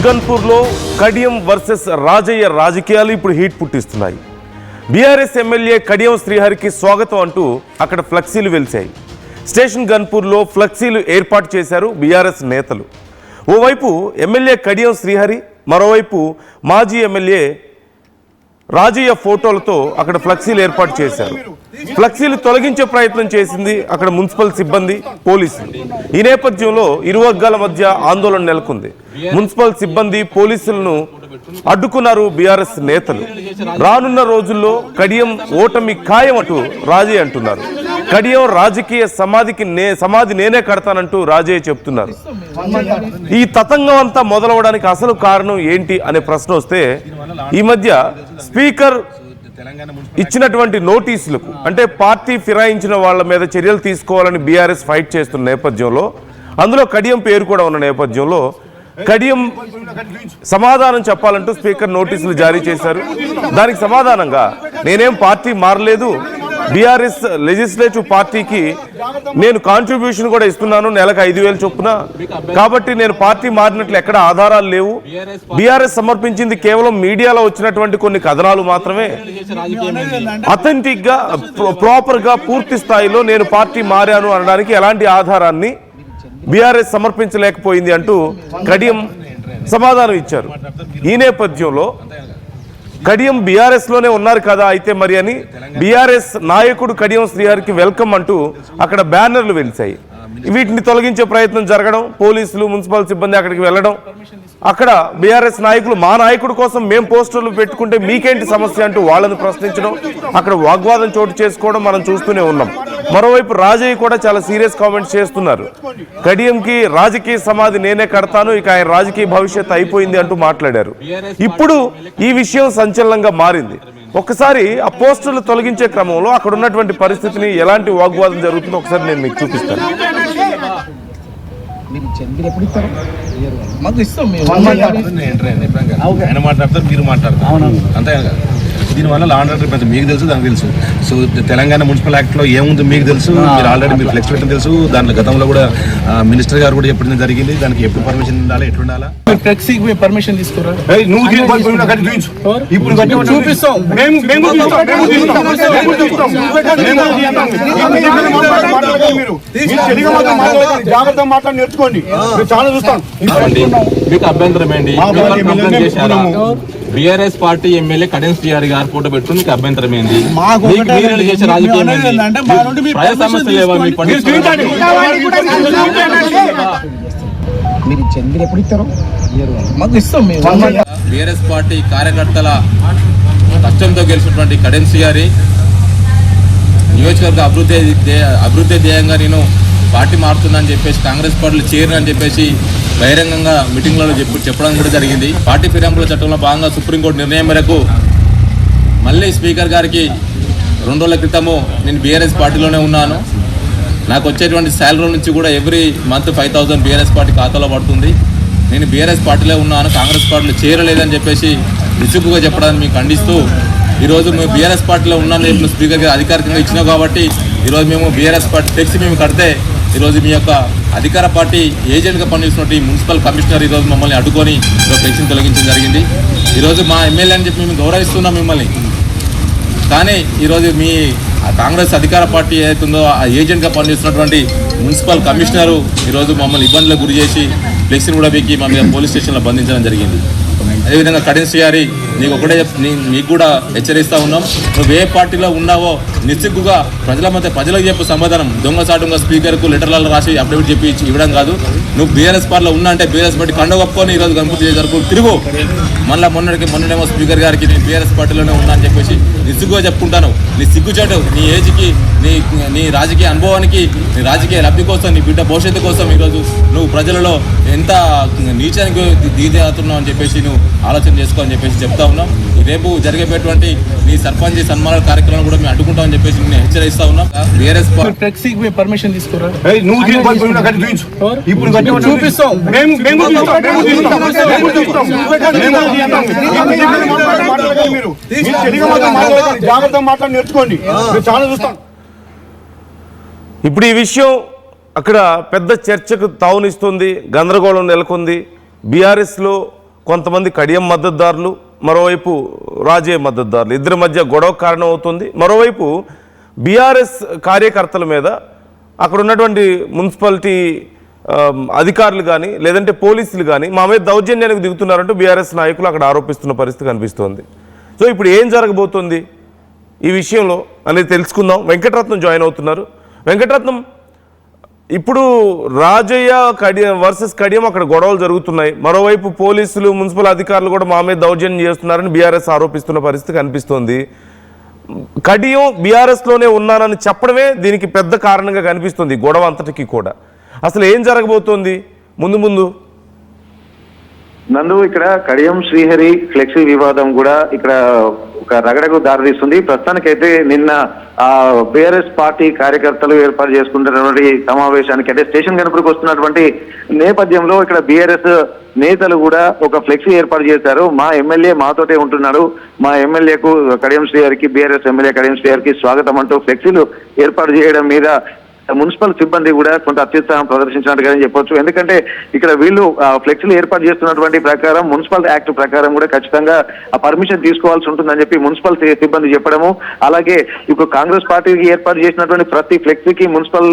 గన్పూర్లో Kadiyam versus Rajaiah రాజకీయాలు ఇప్పుడు heat పుట్టిస్తున్నాయి. BRS MLA Kadiyam శ్రీహరికి స్వాగతం అంటూ అక్కడ ఫ్లెక్సీలు వెలిశాయి. స్టేషన్ గన్పూర్లో ఫ్లెక్సీలు ఏర్పాటు చేశారు బీఆర్ఎస్ నేతలు. ఓవైపు ఎమ్మెల్యే కడియం శ్రీహరి, మరోవైపు మాజీ ఎమ్మెల్యే రాజయ్య ఫోటోలతో అక్కడ ఫ్లెక్సీలు ఏర్పాటు చేశారు. ఫ్లెక్సీలు తొలగించే ప్రయత్నం చేసింది అక్కడ మున్సిపల్ సిబ్బంది, పోలీసులు. ఈ నేపథ్యంలో ఇరు వర్గాల మధ్య ఆందోళన నెలకొంది. మున్సిపల్ సిబ్బంది, పోలీసులను అడ్డుకున్నారు బీఆర్ఎస్ నేతలు. రానున్న రోజుల్లో కడియం ఓటమి ఖాయం అంటూ రాజయ్య అంటున్నారు. కడియం రాజకీయ సమాధి నేనే కడతానంటూ రాజయ్య చెప్తున్నారు. ఈ తతంగం అంతా మొదలవడానికి అసలు కారణం ఏంటి అనే ప్రశ్న వస్తే, ఈ మధ్య స్పీకర్ ఇచ్చినటువంటి నోటీసులకు, అంటే పార్టీ ఫిరాయించిన వాళ్ళ మీద చర్యలు తీసుకోవాలని బీఆర్ఎస్ ఫైట్ చేస్తున్న నేపథ్యంలో, అందులో కడియం పేరు కూడా ఉన్న నేపథ్యంలో కడియం సమాధానం చెప్పాలంటూ స్పీకర్ నోటీసులు జారీ చేశారు. దానికి సమాధానంగా నేనేం పార్టీ మారలేదు, బీఆర్ఎస్ లెజిస్లేటివ్ పార్టీకి నేను కాంట్రిబ్యూషన్ కూడా ఇస్తున్నాను, నెలకు 5,000 చొప్పున. కాబట్టి నేను పార్టీ మారినట్లు ఎక్కడ ఆధారాలు లేవు. బీఆర్ఎస్ సమర్పించింది కేవలం మీడియాలో వచ్చినటువంటి కొన్ని కథనాలు మాత్రమే. అథెంటిక్ గా, ప్రాపర్ గా, పూర్తి స్థాయిలో నేను పార్టీ మారాను అనడానికి ఎలాంటి ఆధారాన్ని బీఆర్ఎస్ సమర్పించలేకపోయింది అంటూ కడియం సమాధానం ఇచ్చారు. ఈ నేపథ్యంలో కడియం బీఆర్ఎస్ లోనే ఉన్నారు కదా అయితే మరి అని బీఆర్ఎస్ నాయకుడు కడియం శ్రీహరికి వెల్కమ్ అంటూ అక్కడ బ్యానర్లు వెలిశాయి. వీటిని తొలగించే ప్రయత్నం జరగడం, పోలీసులు, మున్సిపల్ సిబ్బంది అక్కడికి వెళ్ళడం, అక్కడ బీఆర్ఎస్ నాయకులు మా నాయకుడి కోసం మేం పోస్టర్లు పెట్టుకుంటే మీకేంటి సమస్య అంటూ వాళ్ళని ప్రశ్నించడం, అక్కడ వాగ్వాదం చోటు చేసుకోవడం మనం చూస్తూనే ఉన్నాం. మరోవైపు రాజయ్య కూడా చాలా సీరియస్ కామెంట్స్ చేస్తున్నారు. కడియంకి రాజకీయ సమాధి నేనే కడతాను, ఇక ఆయన రాజకీయ భవిష్యత్తు అయిపోయింది అంటూ మాట్లాడారు. ఇప్పుడు ఈ విషయం సంచలనంగా మారింది. ఒక్కసారి ఆ పోస్టర్లు తొలగించే క్రమంలో అక్కడ ఉన్నటువంటి పరిస్థితిని, ఎలాంటి వాగ్వాదం జరుగుతుందో ఒకసారి నేను మీకు చూపిస్తాను. ఆయన మాట్లాడతారు, మీరు మాట్లాడతారు, అంతే. దీనివల్ల లా అండ్ ఆర్డర్ మీకు తెలుసు, దానికి తెలుసు. సో తెలంగాణ మున్సిపల్ యాక్ట్లో ఏముంది మీకు తెలుసు, మీరు ఆల్రెడీ మీరు ఫ్లెక్స్ పెట్టడం తెలుసు. దాంట్లో గతంలో కూడా మినిస్టర్ గారు కూడా చెప్పడం జరిగింది, దానికి ఎప్పుడు పర్మిషన్ ఉండాలి, ఎట్లుండాలా. ఫ్లెక్సీకి పర్మిషన్ తీసుకురా, చూపిస్తాం. జాగ్రత్త మాట్లాడి నేర్చుకోండి, చాలా చూస్తాం. మీకు అభ్యంతరం ఏంటి? BRS party MLA Kadiyam Srihari గారు ఫోటో పెట్టుకుని మీకు అభ్యంతరం ఏంది? చేసే రాజకీయం ప్రజా సమస్య లేవా? బీఆర్ఎస్ పార్టీ కార్యకర్తల కష్టంతో గెలిచినటువంటి కడియం శ్రీహరి నియోజకవర్గ అభివృద్ధి ధ్యేయంగా నేను పార్టీ మారుతుందని చెప్పేసి, కాంగ్రెస్ పార్టీలో చేరని చెప్పేసి బహిరంగంగా మీటింగ్లలో చెప్పడం కూడా జరిగింది. పార్టీ ఫిరాయింపుల చట్టంలో భాగంగా సుప్రీంకోర్టు నిర్ణయం మేరకు మళ్ళీ స్పీకర్ గారికి 2 రోజుల క్రితము నేను బీఆర్ఎస్ పార్టీలోనే ఉన్నాను, నాకు వచ్చేటువంటి శాలరీ నుంచి కూడా ఎవ్రీ మంత్ 5,000 బీఆర్ఎస్ పార్టీ ఖాతాలో పడుతుంది, నేను బీఆర్ఎస్ పార్టీలో ఉన్నాను, కాంగ్రెస్ పార్టీలో చేరలేదని చెప్పేసి విసుగుగా చెప్పడాన్ని మీకు ఖండిస్తూ, ఈరోజు మేము బీఆర్ఎస్ పార్టీలో ఉన్నాను చెప్పిన స్పీకర్ గారు అధికారికంగా ఇచ్చినాం కాబట్టి ఈరోజు మేము బీఆర్ఎస్ పార్టీ ఫ్లెక్సీ మేము కడితే, ఈరోజు మీ యొక్క అధికార పార్టీ ఏజెంట్గా పనిచేస్తున్నట్టు మున్సిపల్ కమిషనర్ ఈరోజు మమ్మల్ని అడ్డుకొని ఫ్లెక్సీని తొలగించడం జరిగింది. ఈరోజు మా ఎమ్మెల్యే అని చెప్పి మేము గౌరవిస్తున్నాం మిమ్మల్ని, కానీ ఈరోజు మీ కాంగ్రెస్ అధికార పార్టీ ఏదైతుందో ఆ ఏజెంట్గా పనిచేస్తున్నటువంటి మున్సిపల్ కమిషనరు ఈరోజు మమ్మల్ని ఇబ్బందులకు గురి చేసి ఫ్లెక్సీని కూడా వీకి మా మీద పోలీస్ స్టేషన్లో బంధించడం జరిగింది. అదేవిధంగా కడియం శ్రీహరి నీకు ఒకటే మీకు కూడా హెచ్చరిస్తూ ఉన్నాం, నువ్వు ఏ పార్టీలో ఉన్నావో నిస్సిగ్గుగా ప్రజల మధ్య ప్రజలకు చెప్పు సమాధానం. దొంగసాటుగా స్పీకర్కు లెటర్లలో రాసి అఫిడవిట్ చెప్పి ఇవ్వడం కాదు. నువ్వు బీఆర్ఎస్ పార్టీలో ఉన్నా అంటే బీఆర్ఎస్ పార్టీ కండ కప్పుకొని ఈరోజు గణపతి వరకు తిరుగు. మళ్ళీ మొన్ననేమో స్పీకర్ గారికి నేను బీఆర్ఎస్ పార్టీలోనే ఉన్నా అని చెప్పేసి నిస్సిగ్గుగా చెప్పుకుంటాను. నీ సిగ్గుచాటు, నీ ఏజ్కి, నీ రాజకీయ అనుభవానికి, నీ రాజకీయ లబ్ధి కోసం, నీ బిడ్డ భవిష్యత్తు కోసం ఈరోజు నువ్వు ప్రజలలో ఎంత నీచానికి దిగుతున్నావు అని చెప్పేసి నువ్వు ఆలోచన చేసుకోని చెప్పేసి చెప్తా ఉన్నాం. రేపు జరిగేటువంటి నీ సర్పంచ్ సన్మాన కార్యక్రమం కూడా మేము అడ్డుకుంటామని చెప్పేసి నేను హెచ్చరిస్తా ఉన్నాం. బీఆర్ఎస్ ఫ్లెక్సీకి పర్మిషన్ తీసుకురా, చూపిస్తాం. జాగ్రత్త మాట్లాడి నేర్చుకోండి, చాలా చూస్తాం. ఇప్పుడు ఈ విషయం అక్కడ పెద్ద చర్చకు తావునిస్తుంది, గందరగోళం నెలకొంది. బీఆర్ఎస్లో కొంతమంది కడియం మద్దతుదారులు, మరోవైపు రాజయ్య మద్దతుదారులు ఇద్దరి మధ్య గొడవ కారణం అవుతుంది. మరోవైపు బీఆర్ఎస్ కార్యకర్తల మీద అక్కడ ఉన్నటువంటి మున్సిపాలిటీ అధికారులు కానీ లేదంటే పోలీసులు కానీ మా మీద దౌర్జన్యానికి దిగుతున్నారంటూ బీఆర్ఎస్ నాయకులు అక్కడ ఆరోపిస్తున్న పరిస్థితి కనిపిస్తోంది. సో ఇప్పుడు ఏం జరగబోతోంది ఈ విషయంలో అనేది తెలుసుకుందాం. వెంకటరత్నం జాయిన్ అవుతున్నారు. వెంకటరత్నం, ఇప్పుడు రాజయ్య వర్సెస్ కడియం అక్కడ గొడవలు జరుగుతున్నాయి. మరోవైపు పోలీసులు, మున్సిపల్ అధికారులు కూడా మా మీద దౌర్జన్యం చేస్తున్నారని బీఆర్ఎస్ ఆరోపిస్తున్న పరిస్థితి కనిపిస్తోంది. కడియం బీఆర్ఎస్లోనే ఉన్నానని చెప్పడమే దీనికి పెద్ద కారణంగా కనిపిస్తుంది గొడవ అంతటికీ కూడా. అసలు ఏం జరగబోతోంది ముందు? నందు, ఇక్కడ కడియం శ్రీహరి ఫ్లెక్సీ వివాదం కూడా ఇక్కడ ఒక రగడకు దారితీస్తుంది. ప్రస్తుతానికైతే నిన్న బీఆర్ఎస్ పార్టీ కార్యకర్తలు ఏర్పాటు చేసుకుంటున్నటువంటి సమావేశానికి అంటే స్టేషన్ గణపురికి వస్తున్నటువంటి నేపథ్యంలో ఇక్కడ బీఆర్ఎస్ నేతలు కూడా ఒక ఫ్లెక్సీ ఏర్పాటు చేశారు. మా ఎమ్మెల్యే మాతోటే ఉంటున్నారు, మా ఎమ్మెల్యేకు కడియం శ్రీహరికి, బీఆర్ఎస్ ఎమ్మెల్యే కడియం శ్రీహరికి స్వాగతం అంటూ ఫ్లెక్సీలు ఏర్పాటు చేయడం మీద మున్సిపల్ సిబ్బంది కూడా కొంత అత్యుత్సాహం ప్రదర్శించినట్టుగానే చెప్పొచ్చు. ఎందుకంటే ఇక్కడ వీళ్ళు ఫ్లెక్సీలు ఏర్పాటు చేస్తున్నటువంటి ప్రకారం మున్సిపల్ యాక్ట్ ప్రకారం కూడా ఖచ్చితంగా పర్మిషన్ తీసుకోవాల్సి ఉంటుందని చెప్పి మున్సిపల్ సిబ్బంది చెప్పడము, అలాగే ఇప్పుడు కాంగ్రెస్ పార్టీకి ఏర్పాటు చేసినటువంటి ప్రతి ఫ్లెక్సీకి మున్సిపల్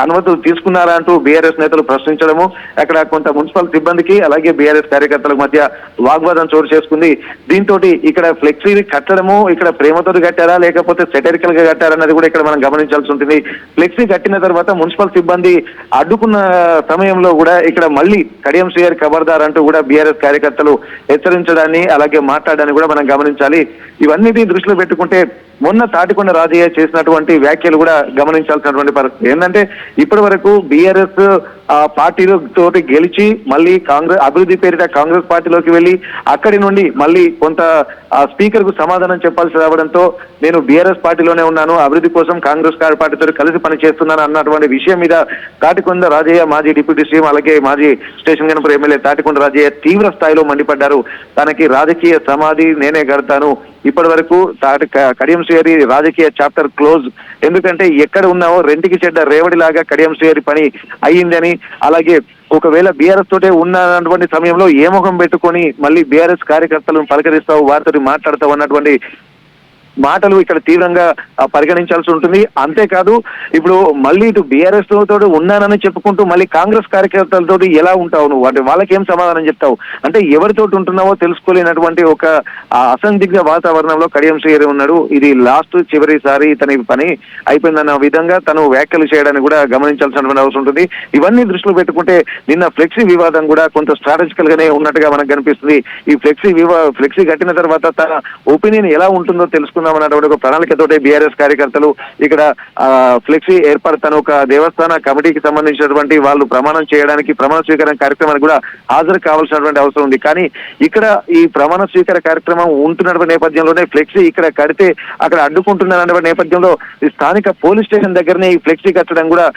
అనుమతులు తీసుకున్నారా అంటూ బీఆర్ఎస్ నేతలు ప్రశ్నించడము, అక్కడ కొంత మున్సిపల్ సిబ్బందికి అలాగే బీఆర్ఎస్ కార్యకర్తల మధ్య వాగ్వాదం చోటు చేసుకుంది. దీంతో ఇక్కడ ఫ్లెక్సీని కట్టడము ఇక్కడ ప్రేమతో కట్టారా లేకపోతే సెటరికల్ గా కట్టారా అన్నది కూడా ఇక్కడ మనం గమనించాల్సి ఉంటుంది. ఫ్లెక్సీ కట్టిన తర్వాత మున్సిపల్ సిబ్బంది అడ్డుకున్న సమయంలో కూడా ఇక్కడ మళ్ళీ కడియం శ్రీహరి ఖబర్దార్ అంటూ కూడా బీఆర్ఎస్ కార్యకర్తలు హెచ్చరించడాన్ని అలాగే మాట్లాడడాన్ని కూడా మనం గమనించాలి. ఇవన్నిటిని దృష్టిలో పెట్టుకుంటే మొన్న తాటికొండ రాజయ్య చేసినటువంటి వ్యాఖ్యలు కూడా గమనించాల్సినటువంటి పరిస్థితి ఏంటంటే ఇప్పటి వరకు బీఆర్ఎస్ పార్టీతోటి గెలిచి మళ్ళీ కాంగ్రెస్ అభివృద్ధి పేరిట కాంగ్రెస్ పార్టీలోకి వెళ్ళి అక్కడి నుండి మళ్ళీ కొంత స్పీకర్ కు సమాధానం చెప్పాల్సి రావడంతో నేను బీఆర్ఎస్ పార్టీలోనే ఉన్నాను, అభివృద్ధి కోసం కాంగ్రెస్ పార్టీతో కలిసి పనిచేస్తున్నాను అన్నటువంటి విషయం మీద తాటికొండ రాజయ్య, మాజీ డిప్యూటీ సీఎం అలాగే మాజీ స్టేషన్ గణపురం ఎమ్మెల్యే తాటికొండ రాజయ్య తీవ్ర స్థాయిలో మండిపడ్డారు. తనకి రాజకీయ సమాధి నేనే కడతాను, ఇప్పటి వరకు కడియం శ్రీహరి రాజకీయ చాప్టర్ క్లోజ్, ఎందుకంటే ఎక్కడ ఉన్నావో రెంటికి చెడ్డ రేవడిలాగా కడియం శ్రీహరి పని అయ్యిందని, అలాగే ఒకవేళ బీఆర్ఎస్ తోటే ఉన్నటువంటి సమయంలో ఏ ముఖం పెట్టుకొని మళ్ళీ బీఆర్ఎస్ కార్యకర్తలను పలకరిస్తావు, వారితో మాట్లాడతావు అన్నటువంటి మాటలు ఇక్కడ తీవ్రంగా పరిగణించాల్సి ఉంటుంది. అంతేకాదు ఇప్పుడు మళ్ళీ ఇటు బీఆర్ఎస్ తోటి ఉన్నానని చెప్పుకుంటూ మళ్ళీ కాంగ్రెస్ కార్యకర్తలతో ఎలా ఉంటావు నువ్వు, అంటే వాళ్ళకి ఏం సమాధానం చెప్తావు, అంటే ఎవరితోటి ఉంటున్నావో తెలుసుకోలేనటువంటి ఒక అసందిగ్ధ వాతావరణంలో కడియం శ్రీహరి ఉన్నాడు. ఇది లాస్ట్ చివరిసారి ఇతని పని అయిపోయిందన్న విధంగా తను వ్యాఖ్యలు చేయడానికి కూడా గమనించాల్సినటువంటి అవసరం ఉంటుంది. ఇవన్నీ దృష్టిలో పెట్టుకుంటే నిన్న ఫ్లెక్సీ వివాదం కూడా కొంత స్ట్రాటజికల్ గానే ఉన్నట్టుగా మనకు కనిపిస్తుంది. ఈ ఫ్లెక్సీ కట్టిన తర్వాత తన ఒపీనియన్ ఎలా ఉంటుందో తెలుసుకుందాం అన్నటువంటి ఒక ప్రణాళికతోటే బీఆర్ఎస్ కార్యకర్తలు ఇక్కడ ఫ్లెక్సీ ఏర్పడతాను ఒక దేవస్థాన కమిటీకి సంబంధించినటువంటి వాళ్ళు ప్రమాణం చేయడానికి ప్రమాణ స్వీకారం కార్యక్రమానికి కూడా హాజరు కావాల్సినటువంటి అవసరం ఉంది. కానీ ఇక్కడ ఈ ప్రమాణ స్వీకార కార్యక్రమం ఉంటున్నటువంటి నేపథ్యంలోనే ఫ్లెక్సీ ఇక్కడ కడితే అక్కడ అడ్డుకుంటున్నటువంటి నేపథ్యంలో ఈ స్థానిక పోలీస్ స్టేషన్ దగ్గరనే ఈ ఫ్లెక్సీ కట్టడం కూడా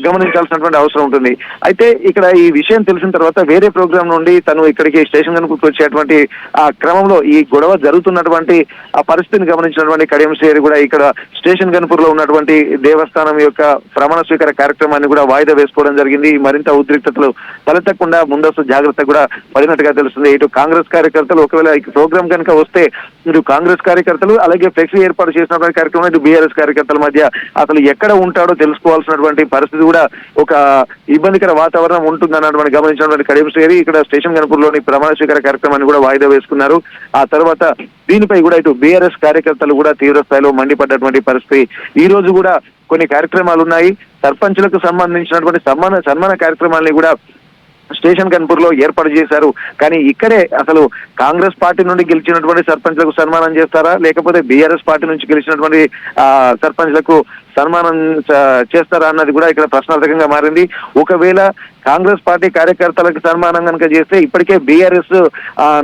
గమనించాల్సినటువంటి అవసరం ఉంటుంది. అయితే ఇక్కడ ఈ విషయం తెలిసిన తర్వాత వేరే ప్రోగ్రాం నుండి తను ఇక్కడికి స్టేషన్ కనుక వచ్చేటువంటి ఆ క్రమంలో ఈ గొడవ జరుగుతున్నటువంటి ఆ పరిస్థితిని గమనించినటువంటి కడియం శ్రీహరి కూడా ఇక్కడ స్టేషన్ గన్పూర్ లో ఉన్నటువంటి దేవస్థానం యొక్క ప్రమాణ స్వీకార కార్యక్రమాన్ని కూడా వాయిదా వేసుకోవడం జరిగింది. మరింత ఉద్రిక్తతలు తలెత్తకుండా ముందస్తు జాగ్రత్త కూడా పడినట్టుగా తెలుస్తుంది. ఇటు కాంగ్రెస్ కార్యకర్తలు ఒకవేళ ఈ ప్రోగ్రాం కనుక వస్తే ఇటు కాంగ్రెస్ కార్యకర్తలు అలాగే ఫ్లెక్సీ ఏర్పాటు చేసినటువంటి కార్యక్రమం ఇటు బీఆర్ఎస్ కార్యకర్తల మధ్య అసలు ఎక్కడ ఉంటాడో తెలుసుకోవాల్సినటువంటి పరిస్థితి కూడా ఒక ఇబ్బందికర వాతావరణం ఉంటుందన్నటువంటి గమనించినటువంటి కడియం శ్రీహరి ఇక్కడ స్టేషన్ గన్పూర్ లోని ప్రమాణ స్వీకార కార్యక్రమాన్ని కూడా వాయిదా వేసుకున్నారు. ఆ తర్వాత దీనిపై కూడా ఇటు బీఆర్ఎస్ కార్యకర్తలు కూడా తీవ్ర స్థాయిలో మండిపడ్డటువంటి పరిస్థితి. ఈ రోజు కూడా కొన్ని కార్యక్రమాలు ఉన్నాయి. సర్పంచులకు సంబంధించినటువంటి సన్మాన కార్యక్రమాలని కూడా స్టేషన్ గన్పూర్ లో ఏర్పాటు చేశారు. కానీ ఇక్కడే అసలు కాంగ్రెస్ పార్టీ నుండి గెలిచినటువంటి సర్పంచ్లకు సన్మానం చేస్తారా లేకపోతే బీఆర్ఎస్ పార్టీ నుంచి గెలిచినటువంటి సర్పంచ్లకు సన్మానం చేస్తారా అన్నది కూడా ఇక్కడ ప్రశ్నార్థకంగా మారింది. ఒకవేళ కాంగ్రెస్ పార్టీ కార్యకర్తలకు సన్మానం కనుక చేస్తే ఇప్పటికే బీఆర్ఎస్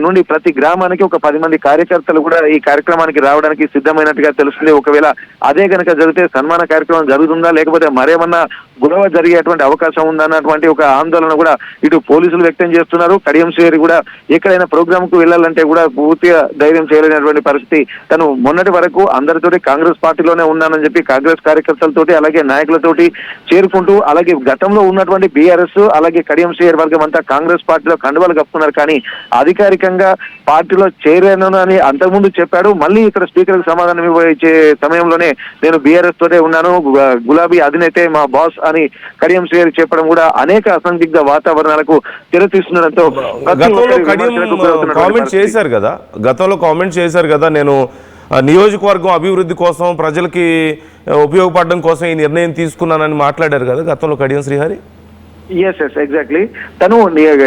నుండి ప్రతి గ్రామానికి ఒక 10 మంది కార్యకర్తలు కూడా ఈ కార్యక్రమానికి రావడానికి సిద్ధమైనట్టుగా తెలుస్తుంది. ఒకవేళ అదే కనుక జరిగితే సన్మాన కార్యక్రమం జరుగుతుందా లేకపోతే మరేమన్నా గొడవ జరిగేటువంటి అవకాశం ఉందా అన్నటువంటి ఒక ఆందోళన కూడా ఇటు పోలీసులు వ్యక్తం చేస్తున్నారు. కడియం శ్రీహరి కూడా ఎక్కడైనా ప్రోగ్రామ్ కు వెళ్ళాలంటే కూడా పూర్తిగా ధైర్యం చేయలేనటువంటి పరిస్థితి. తను మొన్నటి వరకు అందరితోటి కాంగ్రెస్ పార్టీలోనే ఉన్నానని చెప్పి కాంగ్రెస్ కార్యకర్తలతోటి అలాగే నాయకులతోటి చేరుకుంటూ అలాగే గతంలో ఉన్నటువంటి బీఆర్ఎస్ అలాగే కడియం శ్రీహరి వర్గం అంతా కాంగ్రెస్ పార్టీలో కండువాలు కప్పుకున్నారు. కానీ అధికారికంగా పార్టీలో చేరాను అని అంతకుముందు చెప్పాడు. మళ్ళీ ఇక్కడ స్పీకర్ కి సమాధానం ఇచ్చే సమయంలోనే నేను బీఆర్ఎస్ తోటే ఉన్నాను, గులాబీ అధినేతే మా బాస్ అని కడియం శ్రీహరి చెప్పడం కూడా అనేక అసందిగ్ధ వాతావరణాలకు తెరతీస్తుండడంతో గతంలో కామెంట్ చేశారు కదా నేను నియోజకవర్గం అభివృద్ధి కోసం ప్రజలకి ఉపయోగపడడం కోసం ఈ నిర్ణయం తీసుకున్నానని మాట్లాడారు కదా గతంలో కడియం శ్రీహరి. Yes exactly. తను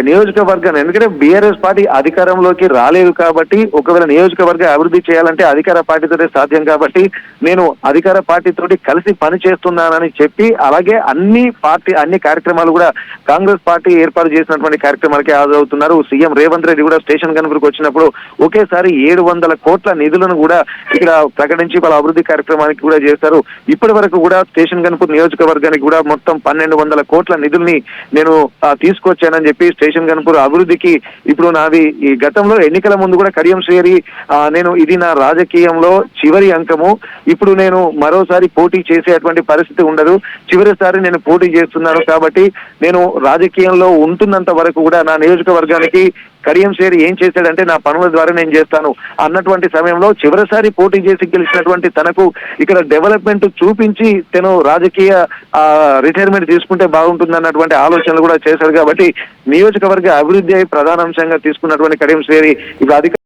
నియోజకవర్గాన్ని, ఎందుకంటే బీఆర్ఎస్ పార్టీ అధికారంలోకి రాలేదు కాబట్టి ఒకవేళ నియోజకవర్గ అభివృద్ధి చేయాలంటే అధికార పార్టీతోనే సాధ్యం కాబట్టి నేను అధికార పార్టీతోటి కలిసి పని చేస్తున్నానని చెప్పి అలాగే అన్ని కార్యక్రమాలు కూడా కాంగ్రెస్ పార్టీ ఏర్పాటు చేసినటువంటి కార్యక్రమాలకి హాజరవుతున్నారు. సీఎం రేవంత్ రెడ్డి కూడా స్టేషన్ గన్పూర్కి వచ్చినప్పుడు ఒకేసారి 700 కోట్ల నిధులను కూడా ఇక్కడ ప్రకటించి వాళ్ళ అభివృద్ధి కార్యక్రమానికి కూడా చేస్తారు. ఇప్పటి వరకు కూడా స్టేషన్ గన్పూర్ నియోజకవర్గానికి కూడా మొత్తం 1200 కోట్ల నిధుల్ని నేను తీసుకొచ్చానని చెప్పి స్టేషన్ గన్పూర్ అభివృద్ధికి ఇప్పుడు నాది ఈ గతంలో ఎన్నికల ముందు కూడా కడియం శ్రీహరి నేను ఇది నా రాజకీయంలో చివరి అంకము, ఇప్పుడు నేను మరోసారి పోటీ చేసేటువంటి పరిస్థితి ఉండదు, చివరిసారి నేను పోటీ చేస్తున్నాను కాబట్టి నేను రాజకీయంలో ఉంటున్నంత వరకు కూడా నా నియోజకవర్గానికి కడియం శ్రీహరి ఏం చేశాడంటే నా పనుల ద్వారా నేను చేస్తాను అన్నటువంటి సమయంలో చివరిసారి పోటీ చేసి గెలిచినటువంటి తనకు ఇక్కడ డెవలప్మెంట్ చూపించి తను రాజకీయ రిటైర్మెంట్ తీసుకుంటే బాగుంటుంది అన్నటువంటి ఆలోచనలు కూడా చేశారు. కాబట్టి నియోజకవర్గ అభివృద్ధి ప్రధాన అంశంగా తీసుకున్నటువంటి కడియం శ్రీహరి ఇప్పుడు